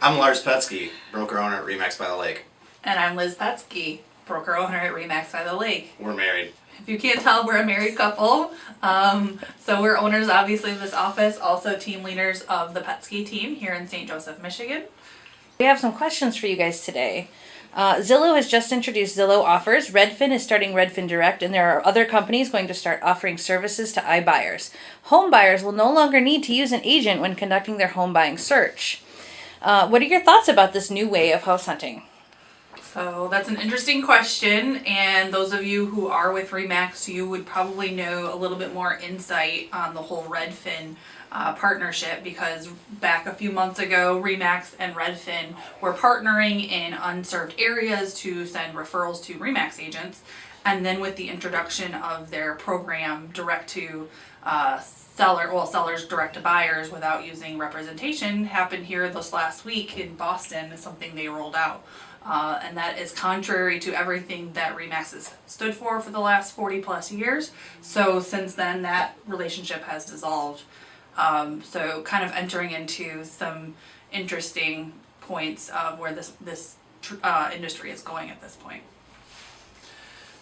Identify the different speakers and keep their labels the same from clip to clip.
Speaker 1: I'm Lars Petzke, broker owner at RE/MAX by the Lake.
Speaker 2: And I'm Liz Petzke, broker owner at RE/MAX by the Lake.
Speaker 1: We're married.
Speaker 2: If you can't tell, we're a married couple. So we're owners, obviously, of this office, also team leaders of the Petzke team here in St. Joseph, Michigan.
Speaker 3: We have some questions for you guys today. Zillow has just introduced Zillow Offers. Redfin is starting Redfin Direct, and there are other companies going to start offering services to iBuyers. Home buyers will no longer need to use an agent when conducting their home buying search. What are your thoughts about this new way of house hunting?
Speaker 2: So that's an interesting question, and those of you who are with RE/MAX, you would probably know a little bit more insight on the whole Redfin partnership, because back a few months ago, RE/MAX and Redfin were partnering in unserved areas to send referrals to RE/MAX agents, and then with the introduction of their program direct to sellers direct to buyers without using representation happened here this last week in Boston, is something they rolled out. And that is contrary to everything that RE/MAX has stood for the last 40 plus years. So since then, that relationship has dissolved. So kind of entering into some interesting points of where this industry is going at this point.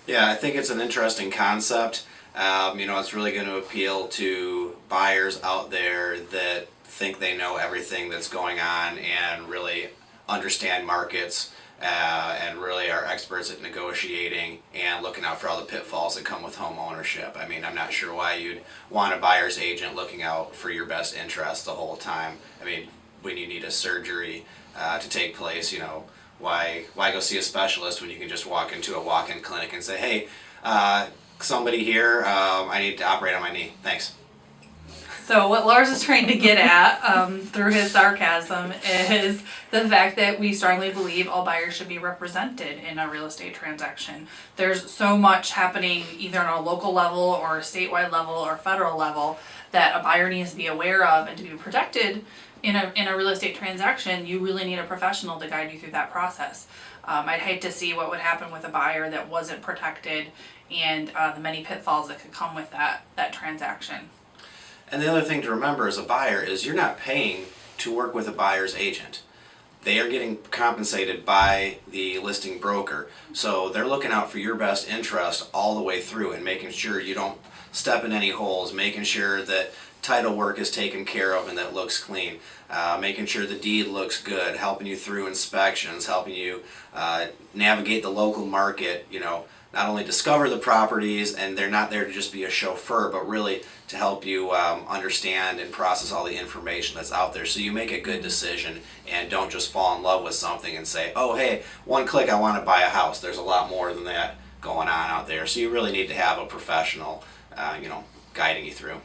Speaker 1: Yeah, I think it's an interesting concept. It's really going to appeal to buyers out there that think they know everything that's going on and really understand markets and really are experts at negotiating and looking out for all the pitfalls that come with home ownership. I mean, I'm not sure why you'd want a buyer's agent looking out for your best interest the whole time. I mean, when you need a surgery to take place, why go see a specialist when you can just walk into a walk-in clinic and say, hey, somebody here, I need to operate on my knee. Thanks.
Speaker 2: So what Lars is trying to get at through his sarcasm is the fact that we strongly believe all buyers should be represented in a real estate transaction. There's so much happening either on a local level or a statewide level or federal level that a buyer needs to be aware of, and to be protected in a real estate transaction, you really need a professional to guide you through that process. I'd hate to see what would happen with a buyer that wasn't protected, and the many pitfalls that could come with that transaction.
Speaker 1: And the other thing to remember as a buyer is you're not paying to work with a buyer's agent. They are getting compensated by the listing broker. So they're looking out for your best interest all the way through and making sure you don't step in any holes, making sure that title work is taken care of and that looks clean, making sure the deed looks good, helping you through inspections, helping you navigate the local market, not only discover the properties, and they're not there to just be a chauffeur, but really to help you understand and process all the information that's out there so you make a good decision and don't just fall in love with something and say, oh hey, one click I want to buy a house. There's a lot more than that going on out there. So you really need to have a professional guiding you through.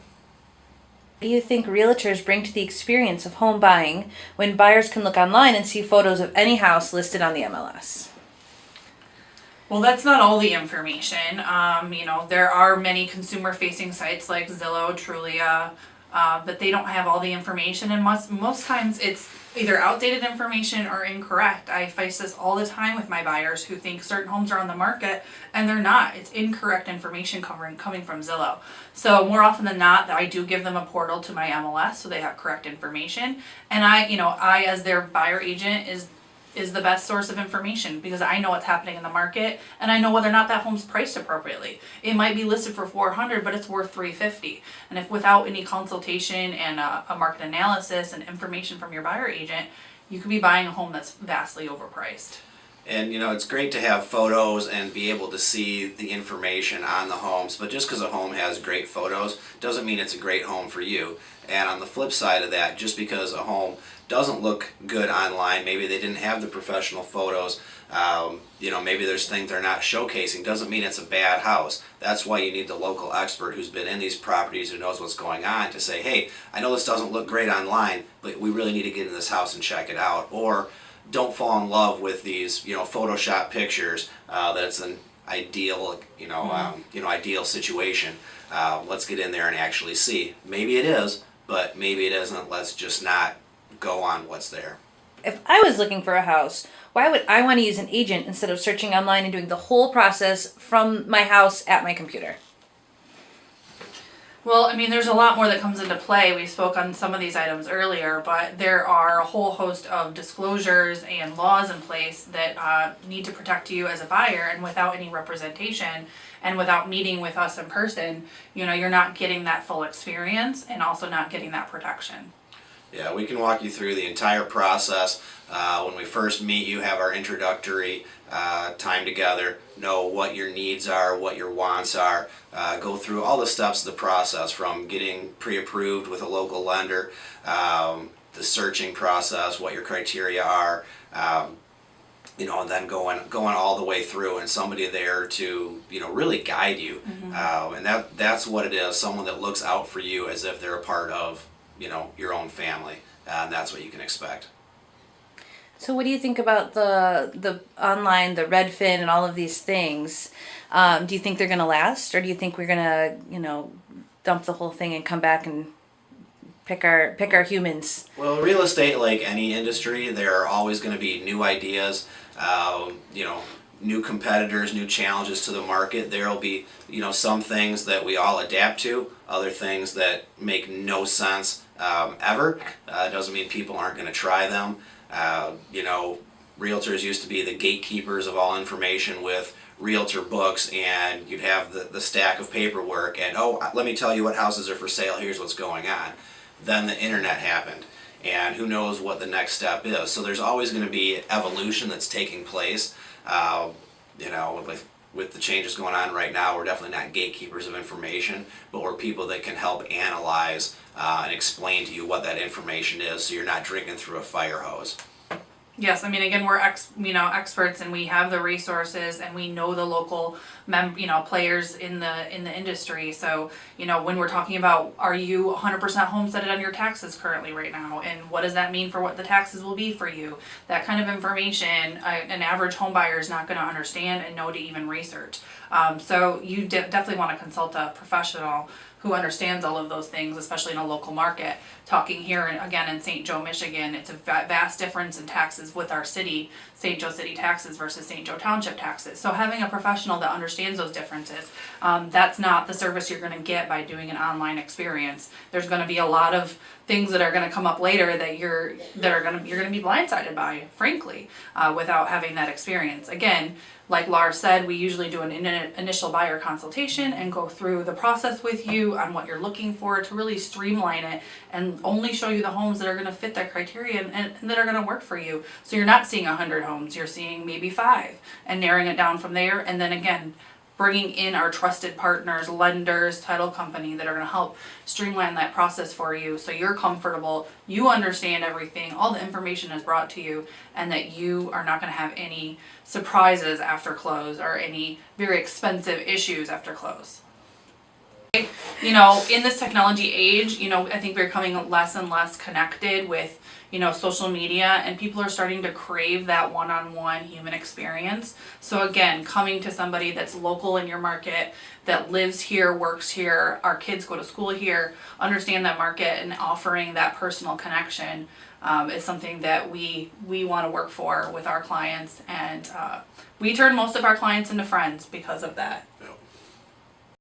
Speaker 3: What do you think realtors bring to the experience of home buying when buyers can look online and see photos of any house listed on the MLS?
Speaker 2: Well, that's not all the information. There are many consumer-facing sites like Zillow, Trulia, but they don't have all the information, and most times it's either outdated information or incorrect. I face this all the time with my buyers who think certain homes are on the market, and they're not. It's incorrect information coming from Zillow. So more often than not, I do give them a portal to my MLS so they have correct information, and I as their buyer agent is the best source of information, because I know what's happening in the market and I know whether or not that home's priced appropriately. It might be listed for $400, but it's worth $350. And if without any consultation and a market analysis and information from your buyer agent, you could be buying a home that's vastly overpriced.
Speaker 1: And it's great to have photos and be able to see the information on the homes, but just because a home has great photos doesn't mean it's a great home for you. And on the flip side of that, just because a home doesn't look good online, maybe they didn't have the professional photos, maybe there's things they're not showcasing, doesn't mean it's a bad house. That's why you need the local expert who's been in these properties, who knows what's going on, to say, hey, I know this doesn't look great online, but we really need to get in this house and check it out. Or don't fall in love with these, Photoshop pictures that it's an ideal, ideal situation. Let's get in there and actually see. Maybe it is, but maybe it isn't. Let's just not go on what's there.
Speaker 3: If I was looking for a house, why would I want to use an agent instead of searching online and doing the whole process from my house at my computer?
Speaker 2: Well, I mean, there's a lot more that comes into play. We spoke on some of these items earlier, but there are a whole host of disclosures and laws in place that need to protect you as a buyer, and without any representation and without meeting with us in person, you're not getting that full experience and also not getting that protection.
Speaker 1: Yeah, we can walk you through the entire process. When we first meet you, have our introductory time together, know what your needs are, what your wants are, go through all the steps of the process from getting pre-approved with a local lender, the searching process, what your criteria are, and then going all the way through, and somebody there to really guide you, and that's what it is. Someone that looks out for you as if they're a part of your own family, and that's what you can expect.
Speaker 3: So what do you think about the online, the Redfin, and all of these things? Do you think they're going to last, or do you think we're going to, dump the whole thing and come back and pick our humans?
Speaker 1: Well, real estate, like any industry, there are always going to be new ideas, new competitors, new challenges to the market. There'll be, some things that we all adapt to, other things that make no sense ever. Doesn't mean people aren't going to try them. Realtors used to be the gatekeepers of all information with realtor books, and you'd have the stack of paperwork, and let me tell you what houses are for sale, here's what's going on. Then the internet happened, and who knows what the next step is. So there's always going to be evolution that's taking place. With the changes going on right now, we're definitely not gatekeepers of information, but we're people that can help analyze and explain to you what that information is, so you're not drinking through a fire hose.
Speaker 2: Yes, I mean, again, we're experts, and we have the resources, and we know the local players in the industry. So when we're talking about, are you 100% homesteaded on your taxes currently right now, and what does that mean for what the taxes will be for you? That kind of information, an average home buyer is not going to understand and know to even research. So you definitely want to consult a professional who understands all of those things, especially in a local market. Talking here, again, in St. Joe, Michigan, it's a vast difference in taxes with our city, St. Joe City taxes versus St. Joe Township taxes. So having a professional that understands those differences, that's not the service you're going to get by doing an online experience. There's going to be a lot of things that are going to come up later that you're going to be blindsided by, frankly, without having that experience. Again, like Lars said, we usually do an initial buyer consultation and go through the process with you on what you're looking for to really streamline it and only show you the homes that are going to fit that criteria and that are going to work for you. So you're not seeing 100 homes, you're seeing maybe 5 and narrowing it down from there. And then again, bringing in our trusted partners, lenders, title company that are going to help streamline that process for you so you're comfortable, you understand everything, all the information is brought to you, and that you are not going to have any surprises after close or any very expensive issues after close. In this technology age, I think we're becoming less and less connected with social media, and people are starting to crave that one-on-one human experience. So again, coming to somebody that's local in your market, that lives here, works here, our kids go to school here, understand that market, and offering that personal connection is something that we want to work for with our clients, and we turn most of our clients into friends because of that.